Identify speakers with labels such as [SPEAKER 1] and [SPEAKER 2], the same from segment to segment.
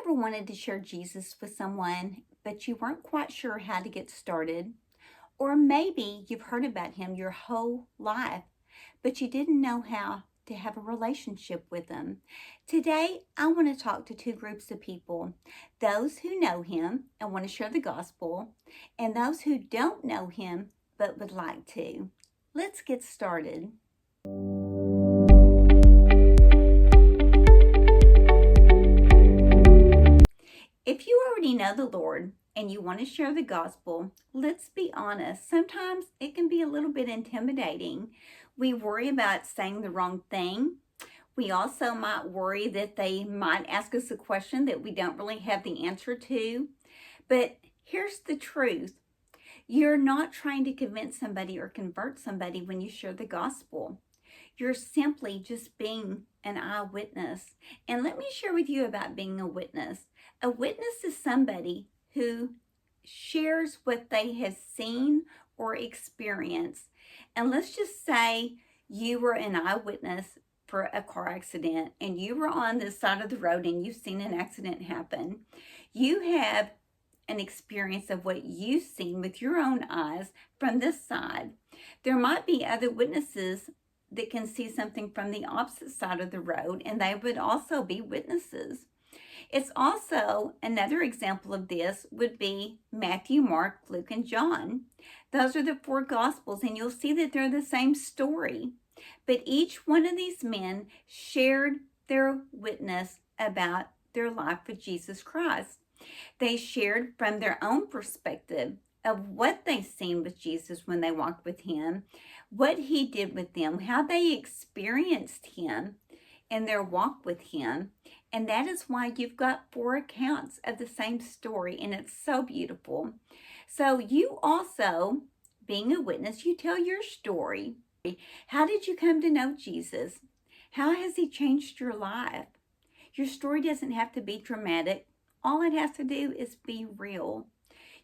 [SPEAKER 1] ever wanted to share Jesus with someone, but you weren't quite sure how to get started? Or maybe you've heard about him your whole life, but you didn't know how to have a relationship with him. Today, I want to talk to two groups of people: those who know him and want to share the gospel, and those who don't know him but would like to. Let's get started. If you already know the Lord and you want to share the gospel, let's be honest, sometimes it can be a little bit intimidating. We worry about saying the wrong thing. We also might worry that they might ask us a question that we don't really have the answer to. But here's the truth. You're not trying to convince somebody or convert somebody when you share the gospel. You're simply just being an eyewitness. And let me share with you about being a witness. A witness is somebody who shares what they have seen or experienced. And let's just say you were an eyewitness for a car accident and you were on the side of the road and you've seen an accident happen. You have an experience of what you've seen with your own eyes from this side. There might be other witnesses that can see something from the opposite side of the road, and they would also be witnesses. It's also another example of this would be Matthew, Mark, Luke, and John. Those are the four gospels, and you'll see that they're the same story. But each one of these men shared their witness about their life with Jesus Christ. They shared from their own perspective of what they seen with Jesus when they walked with him, what he did with them, how they experienced him in their walk with him. And that is why you've got four accounts of the same story, and it's so beautiful. So you also, being a witness, you tell your story. How did you come to know Jesus? How has he changed your life? Your story doesn't have to be dramatic. All it has to do is be real.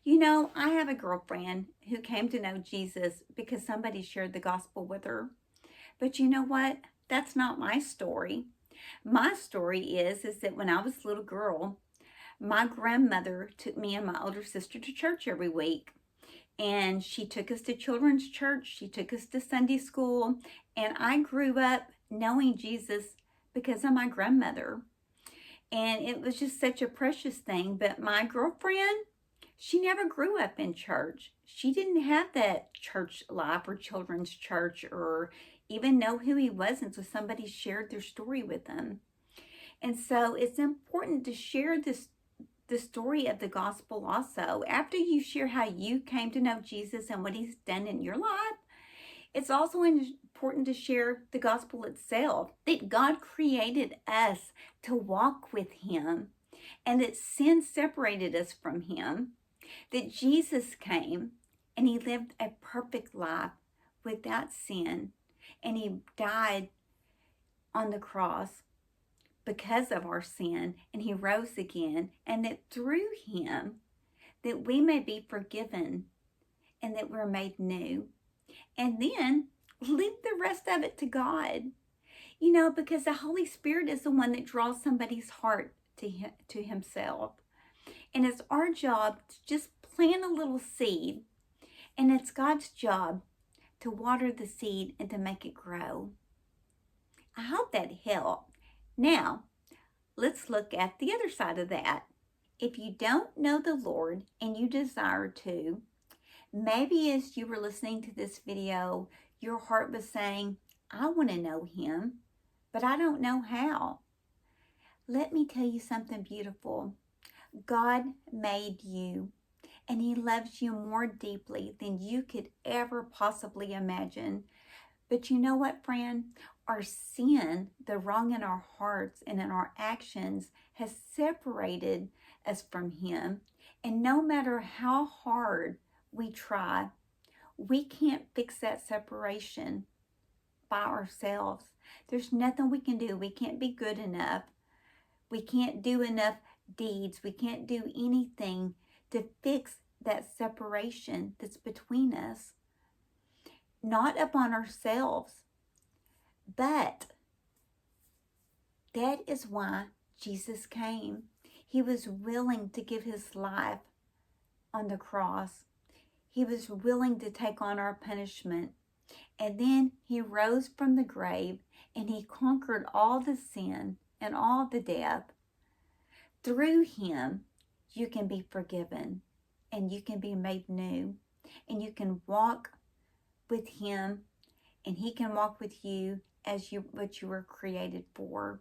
[SPEAKER 1] You know, I have a girlfriend who came to know Jesus because somebody shared the gospel with her. But you know what? That's not my story. My story is that when I was a little girl, my grandmother took me and my older sister to church every week. And she took us to children's church. She took us to Sunday school. And I grew up knowing Jesus because of my grandmother. And it was just such a precious thing. But my girlfriend, she never grew up in church. She didn't have that church life or children's church or even know who he was until somebody shared their story with them. And so it's important to share the story of the gospel also. After you share how you came to know Jesus and what he's done in your life, it's also important to share the gospel itself, that God created us to walk with him and that sin separated us from him, that Jesus came and he lived a perfect life without sin, and he died on the cross because of our sin, and he rose again, and that through him that we may be forgiven and that we're made new. And then leave the rest of it to God, you know, because the Holy Spirit is the one that draws somebody's heart to himself. And it's our job to just plant a little seed, and it's God's job to water the seed and to make it grow. I hope that helped. Now, let's look at the other side of that. If you don't know the Lord and you desire to, maybe as you were listening to this video, your heart was saying, I want to know him, but I don't know how. Let me tell you something beautiful. God made you, and he loves you more deeply than you could ever possibly imagine. But you know what, friend? Our sin, the wrong in our hearts and in our actions, has separated us from him. And no matter how hard we try, we can't fix that separation by ourselves. There's nothing we can do. We can't be good enough. We can't do enough deeds. We can't do anything to fix that separation that's between us. Not upon ourselves, but that is why Jesus came. He was willing to give his life on the cross. He was willing to take on our punishment. And then he rose from the grave and he conquered all the sin and all the death. Through him, you can be forgiven and you can be made new and you can walk with him and he can walk with you as what you were created for.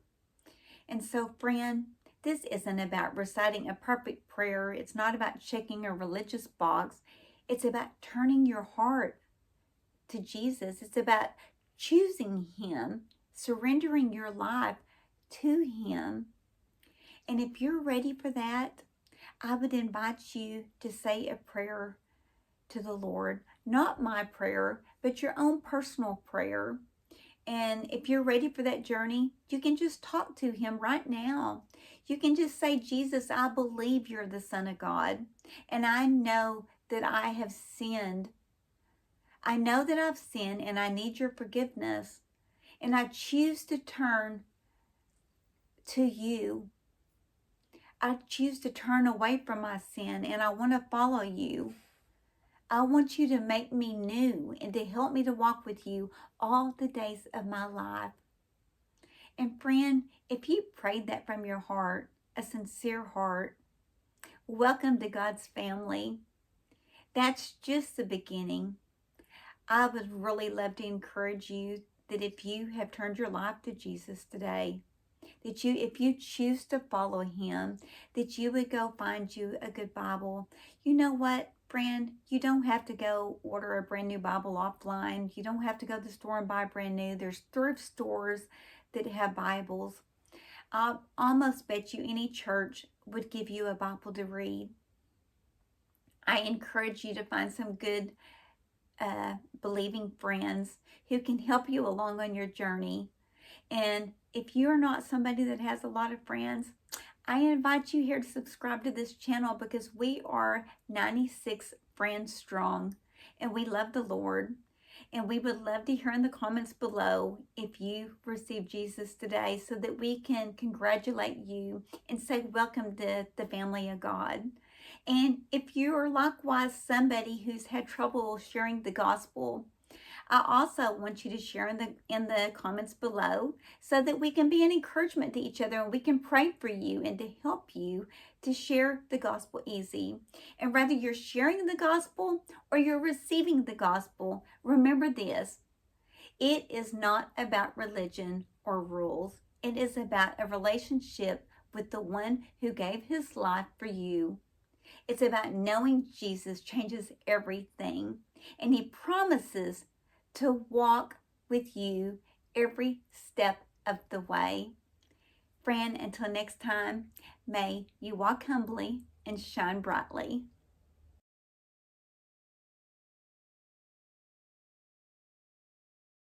[SPEAKER 1] And so, friend, this isn't about reciting a perfect prayer. It's not about checking a religious box. It's about turning your heart to Jesus. It's about choosing him, surrendering your life to him. And if you're ready for that, I would invite you to say a prayer to the Lord. Not my prayer, but your own personal prayer. And if you're ready for that journey, you can just talk to him right now. You can just say, Jesus, I believe you're the Son of God. And I know that I have sinned. I know that I've sinned and I need your forgiveness. And I choose to turn to you. I choose to turn away from my sin and I want to follow you. I want you to make me new and to help me to walk with you all the days of my life. And friend, if you prayed that from your heart, a sincere heart, welcome to God's family. That's just the beginning. I would really love to encourage you that if you have turned your life to Jesus today, that if you choose to follow him, that you would go find you a good Bible. You know what, friend? You don't have to go order a brand new Bible offline. You don't have to go to the store and buy brand new. There's thrift stores that have Bibles. I'll almost bet you any church would give you a Bible to read. I encourage you to find some good believing friends who can help you along on your journey. And if you're not somebody that has a lot of friends, I invite you here to subscribe to this channel because we are 96 friends strong and we love the Lord. And we would love to hear in the comments below if you received Jesus today so that we can congratulate you and say welcome to the family of God. And if you are likewise somebody who's had trouble sharing the gospel, I also want you to share in the comments below so that we can be an encouragement to each other and we can pray for you and to help you to share the gospel easy. And whether you're sharing the gospel or you're receiving the gospel, remember this: it is not about religion or rules. It is about a relationship with the one who gave his life for you. It's about knowing Jesus changes everything, and he promises to walk with you every step of the way. Friend, until next time, may you walk humbly and shine brightly.